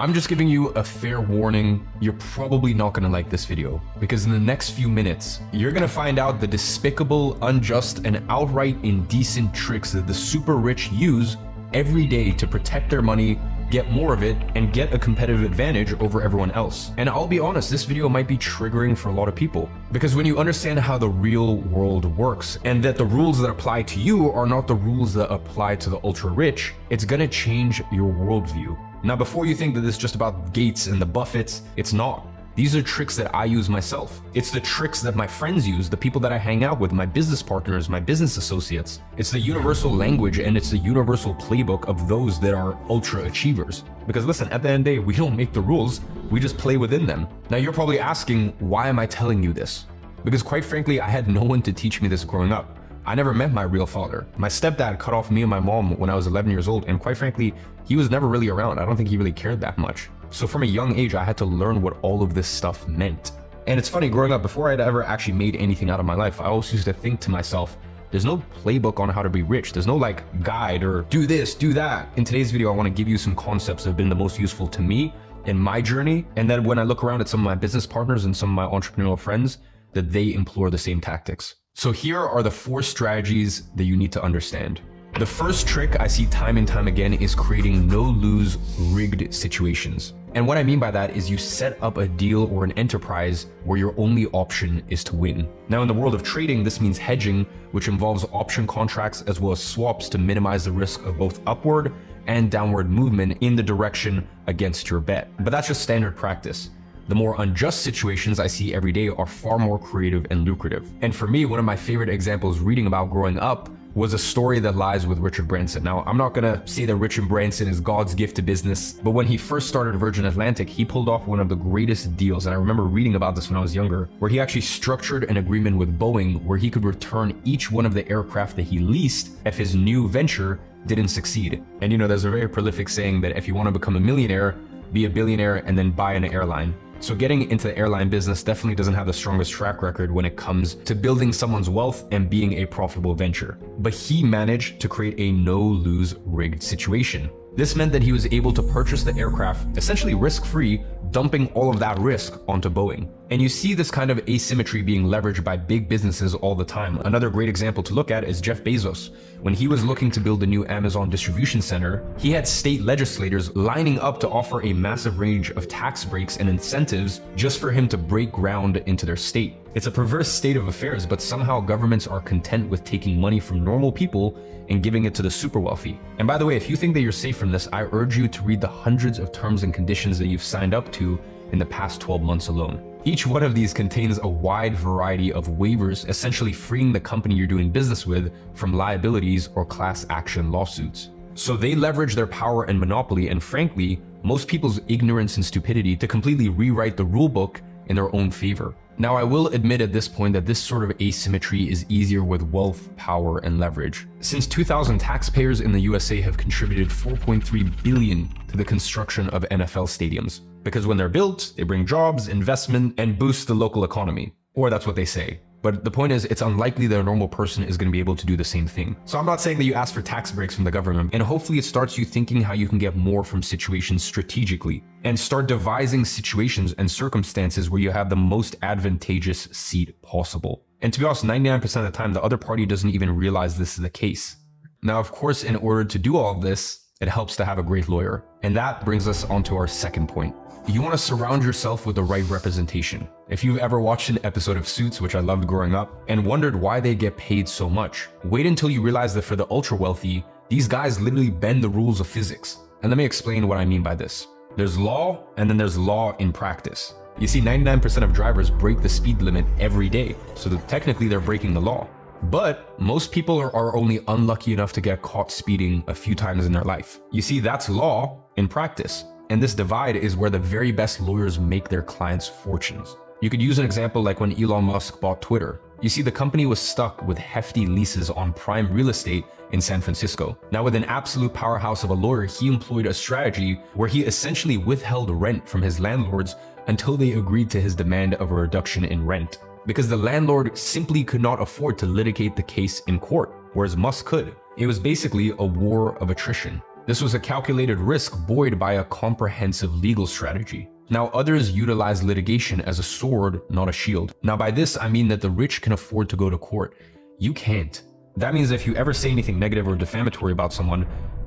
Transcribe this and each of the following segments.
I'm just giving you a fair warning, you're probably not gonna like this video, because in the next few minutes, you're gonna find out the despicable, unjust, and outright indecent tricks that the super rich use every day to protect their money, get more of it, and get a competitive advantage over everyone else. And I'll be honest, this video might be triggering for a lot of people, because when you understand how the real world works, and that the rules that apply to you are not the rules that apply to the ultra rich, it's gonna change your worldview. Now, before you think that this is just about Gates and the Buffetts, it's not. These are tricks that I use myself. It's the tricks that my friends use, the people that I hang out with, my business partners, my business associates. It's the universal language and it's the universal playbook of those that are ultra achievers. Because listen, at the end of the day, we don't make the rules, we just play within them. Now you're probably asking, why am I telling you this? Because quite frankly, I had no one to teach me this growing up. I never met my real father. My stepdad cut off me and my mom when I was 11 years old, and quite frankly, he was never really around. I don't think he really cared that much. So from a young age, I had to learn what all of this stuff meant. And it's funny, growing up, before I'd ever actually made anything out of my life, I always used to think to myself, there's no playbook on how to be rich. There's no like guide or do this, do that. In today's video, I want to give you some concepts that have been the most useful to me in my journey. And then when I look around at some of my business partners and some of my entrepreneurial friends, that they employ the same tactics. So here are the 4 strategies that you need to understand. The first trick I see time and time again is creating no-lose rigged situations. And what I mean by that is you set up a deal or an enterprise where your only option is to win. Now in the world of trading, this means hedging, which involves option contracts as well as swaps to minimize the risk of both upward and downward movement in the direction against your bet. But that's just standard practice. The more unjust situations I see every day are far more creative and lucrative. And for me, one of my favorite examples reading about growing up was a story that lies with Richard Branson. Now, I'm not gonna say that Richard Branson is God's gift to business, but when he first started Virgin Atlantic, he pulled off one of the greatest deals. And I remember reading about this when I was younger, where he actually structured an agreement with Boeing where he could return each one of the aircraft that he leased if his new venture didn't succeed. And you know, there's a very prolific saying that if you want to become a millionaire, be a billionaire and then buy an airline. So getting into the airline business definitely doesn't have the strongest track record when it comes to building someone's wealth and being a profitable venture. But he managed to create a no-lose rigged situation. This meant that he was able to purchase the aircraft essentially risk-free, dumping all of that risk onto Boeing. And you see this kind of asymmetry being leveraged by big businesses all the time. Another great example to look at is Jeff Bezos. When he was looking to build a new Amazon distribution center, he had state legislators lining up to offer a massive range of tax breaks and incentives just for him to break ground into their state. It's a perverse state of affairs, but somehow governments are content with taking money from normal people and giving it to the super wealthy. And by the way, if you think that you're safe from this, I urge you to read the hundreds of terms and conditions that you've signed up to in the past 12 months alone. Each one of these contains a wide variety of waivers, essentially freeing the company you're doing business with from liabilities or class action lawsuits. So they leverage their power and monopoly, and frankly, most people's ignorance and stupidity to completely rewrite the rule book in their own favor. Now, I will admit at this point that this sort of asymmetry is easier with wealth, power, and leverage. Since 2000, taxpayers in the USA have contributed $4.3 billion to the construction of NFL stadiums. Because when they're built, they bring jobs, investment, and boost the local economy. Or that's what they say. But the point is, it's unlikely that a normal person is going to be able to do the same thing. So I'm not saying that you ask for tax breaks from the government, and hopefully it starts you thinking how you can get more from situations strategically, and start devising situations and circumstances where you have the most advantageous seat possible. And to be honest, 99% of the time, the other party doesn't even realize this is the case. Now, of course, in order to do all of this, it helps to have a great lawyer. And that brings us on to our second point. You want to surround yourself with the right representation. If you've ever watched an episode of Suits, which I loved growing up, and wondered why they get paid so much, wait until you realize that for the ultra wealthy, these guys literally bend the rules of physics. And let me explain what I mean by this. There's law, and then there's law in practice. You see, 99% of drivers break the speed limit every day, so that technically they're breaking the law. But most people are only unlucky enough to get caught speeding a few times in their life. You see, that's law in practice. And this divide is where the very best lawyers make their clients' fortunes. You could use an example like when Elon Musk bought Twitter. You see, the company was stuck with hefty leases on prime real estate in San Francisco. Now, with an absolute powerhouse of a lawyer, he employed a strategy where he essentially withheld rent from his landlords until they agreed to his demand of a reduction in rent. Because the landlord simply could not afford to litigate the case in court, whereas Musk could. It was basically a war of attrition. This was a calculated risk buoyed by a comprehensive legal strategy. Now, others utilize litigation as a sword, not a shield. Now, by this, I mean that the rich can afford to go to court. You can't. That means if you ever say anything negative or defamatory about someone,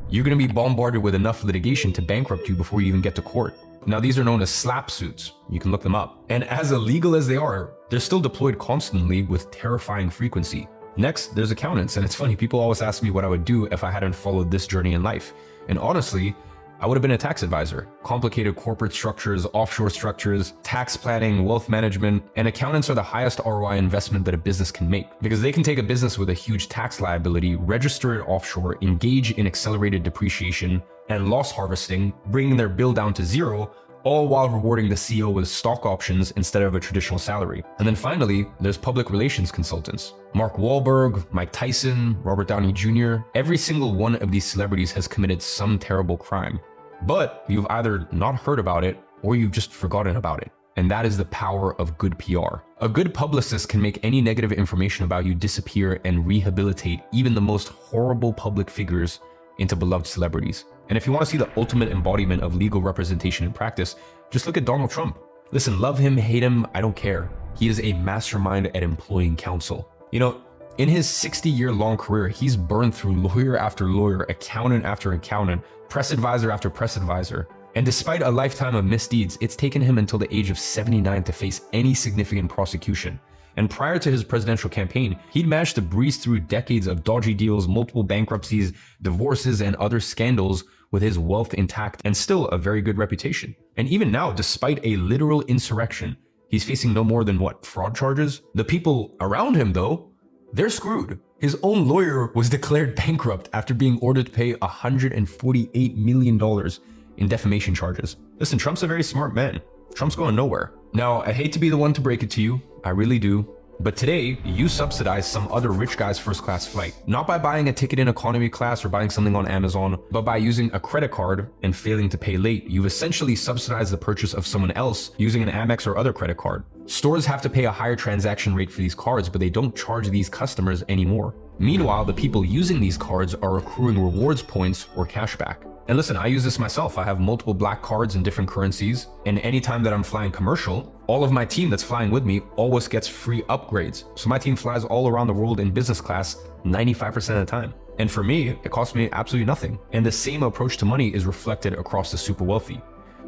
you're going to be bombarded with enough litigation to bankrupt you before you even get to court. Now, these are known as slap suits. You can look them up. And as illegal as they are, they're still deployed constantly with terrifying frequency. Next, there's accountants, and it's funny, people always ask me what I would do if I hadn't followed this journey in life. And honestly, I would have been a tax advisor. Complicated corporate structures, offshore structures, tax planning, wealth management, and accountants are the highest ROI investment that a business can make because they can take a business with a huge tax liability, register it offshore, engage in accelerated depreciation and loss harvesting, bringing their bill down to zero, all while rewarding the CEO with stock options instead of a traditional salary. And then finally, there's public relations consultants. Mark Wahlberg, Mike Tyson, Robert Downey Jr., every single one of these celebrities has committed some terrible crime. But you've either not heard about it or you've just forgotten about it. And that is the power of good PR. A good publicist can make any negative information about you disappear and rehabilitate even the most horrible public figures into beloved celebrities. And if you want to see the ultimate embodiment of legal representation in practice, just look at Donald Trump. Listen, love him, hate him, I don't care. He is a mastermind at employing counsel. You know, in his 60-year-long career, he's burned through lawyer after lawyer, accountant after accountant, press advisor after press advisor. And despite a lifetime of misdeeds, it's taken him until the age of 79 to face any significant prosecution. And prior to his presidential campaign, he'd managed to breeze through decades of dodgy deals, multiple bankruptcies, divorces, and other scandals with his wealth intact and still a very good reputation. And even now, despite a literal insurrection, he's facing no more than what, fraud charges? The people around him though, they're screwed. His own lawyer was declared bankrupt after being ordered to pay $148 million in defamation charges. Listen, Trump's a very smart man. Trump's going nowhere. Now, I hate to be the one to break it to you. I really do. But today, you subsidize some other rich guy's first-class flight. Not by buying a ticket in economy class or buying something on Amazon, but by using a credit card and failing to pay late. You've essentially subsidized the purchase of someone else using an Amex or other credit card. Stores have to pay a higher transaction rate for these cards, but they don't charge these customers anymore. Meanwhile, the people using these cards are accruing rewards points or cashback. And listen, I use this myself. I have multiple black cards in different currencies, and anytime that I'm flying commercial, all of my team that's flying with me always gets free upgrades. So my team flies all around the world in business class 95% of the time. And for me, it costs me absolutely nothing. And the same approach to money is reflected across the super wealthy.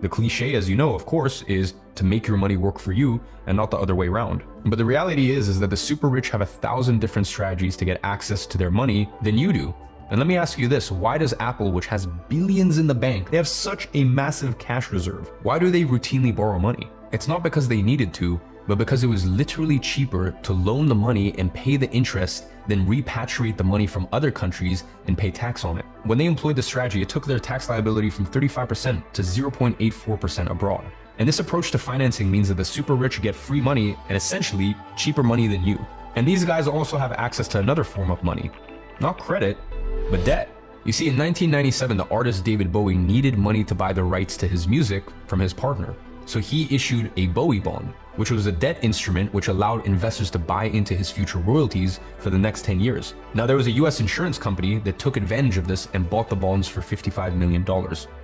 The cliche, as you know, of course, is to make your money work for you and not the other way around. But the reality is that the super rich have 1,000 different strategies to get access to their money than you do. And let me ask you this, why does Apple, which has billions in the bank, they have such a massive cash reserve? Why do they routinely borrow money? It's not because they needed to, but because it was literally cheaper to loan the money and pay the interest than repatriate the money from other countries and pay tax on it. When they employed the strategy, it took their tax liability from 35% to 0.84% abroad. And this approach to financing means that the super rich get free money and essentially cheaper money than you. And these guys also have access to another form of money, not credit, but debt. You see, in 1997, the artist David Bowie needed money to buy the rights to his music from his partner. So he issued a Bowie bond, which was a debt instrument which allowed investors to buy into his future royalties for the next 10 years. Now, there was a US insurance company that took advantage of this and bought the bonds for $55 million.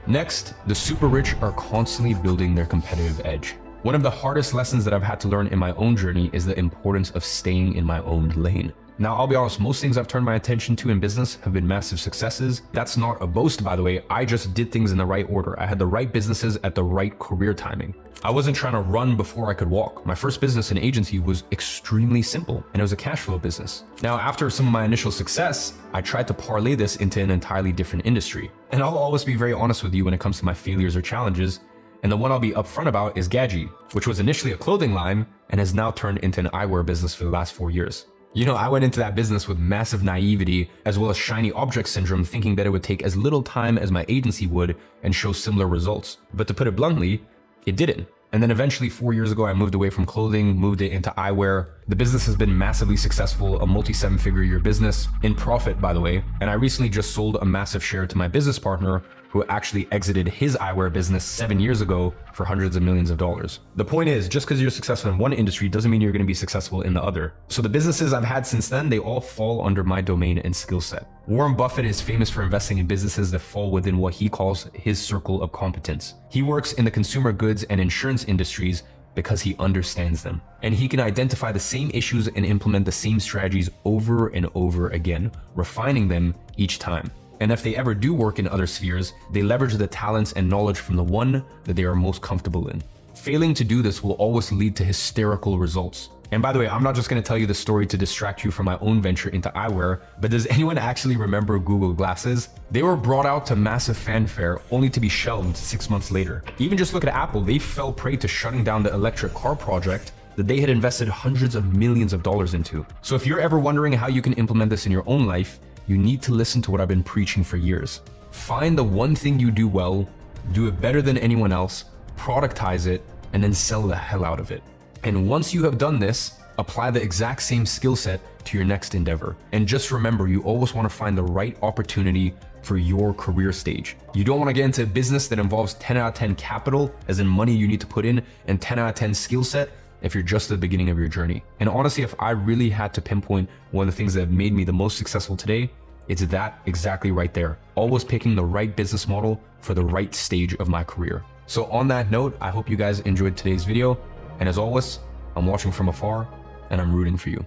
Next, the super rich are constantly building their competitive edge. One of the hardest lessons that I've had to learn in my own journey is the importance of staying in my own lane. Now, I'll be honest, most things I've turned my attention to in business have been massive successes. That's not a boast, by the way. I just did things in the right order. I had the right businesses at the right career timing. I wasn't trying to run before I could walk. My first business, an agency, was extremely simple, and it was a cash flow business. Now, after some of my initial success, I tried to parlay this into an entirely different industry. And I'll always be very honest with you when it comes to my failures or challenges. And the one I'll be upfront about is Ghadzi, which was initially a clothing line and has now turned into an eyewear business for the last 4 years. You know, I went into that business with massive naivety as well as shiny object syndrome, thinking that it would take as little time as my agency would and show similar results. But to put it bluntly, it didn't. And then eventually 4 years ago, I moved away from clothing, moved it into eyewear. The business has been massively successful, a multi-7-figure year business, in profit, by the way. And I recently just sold a massive share to my business partner who actually exited his eyewear business 7 years ago for hundreds of millions of dollars. The point is, just because you're successful in one industry doesn't mean you're going to be successful in the other. So the businesses I've had since then, they all fall under my domain and skill set. Warren Buffett is famous for investing in businesses that fall within what he calls his circle of competence. He works in the consumer goods and insurance industries because he understands them. And he can identify the same issues and implement the same strategies over and over again, refining them each time. And if they ever do work in other spheres, they leverage the talents and knowledge from the one that they are most comfortable in. Failing to do this will always lead to hysterical results. And by the way, I'm not just going to tell you the story to distract you from my own venture into eyewear, but does anyone actually remember Google Glasses? They were brought out to massive fanfare only to be shelved 6 months later. Even just look at Apple, they fell prey to shutting down the electric car project that they had invested hundreds of millions of dollars into. So if you're ever wondering how you can implement this in your own life, you need to listen to what I've been preaching for years. Find the one thing you do well, do it better than anyone else, productize it, and then sell the hell out of it. And once you have done this, apply the exact same skill set to your next endeavor. And just remember, you always want to find the right opportunity for your career stage. You don't want to get into a business that involves 10 out of 10 capital, as in money you need to put in, and 10 out of 10 skill set if you're just at the beginning of your journey. And honestly, if I really had to pinpoint one of the things that have made me the most successful today, it's that exactly right there. Always picking the right business model for the right stage of my career. So on that note, I hope you guys enjoyed today's video. And as always, I'm watching from afar and I'm rooting for you.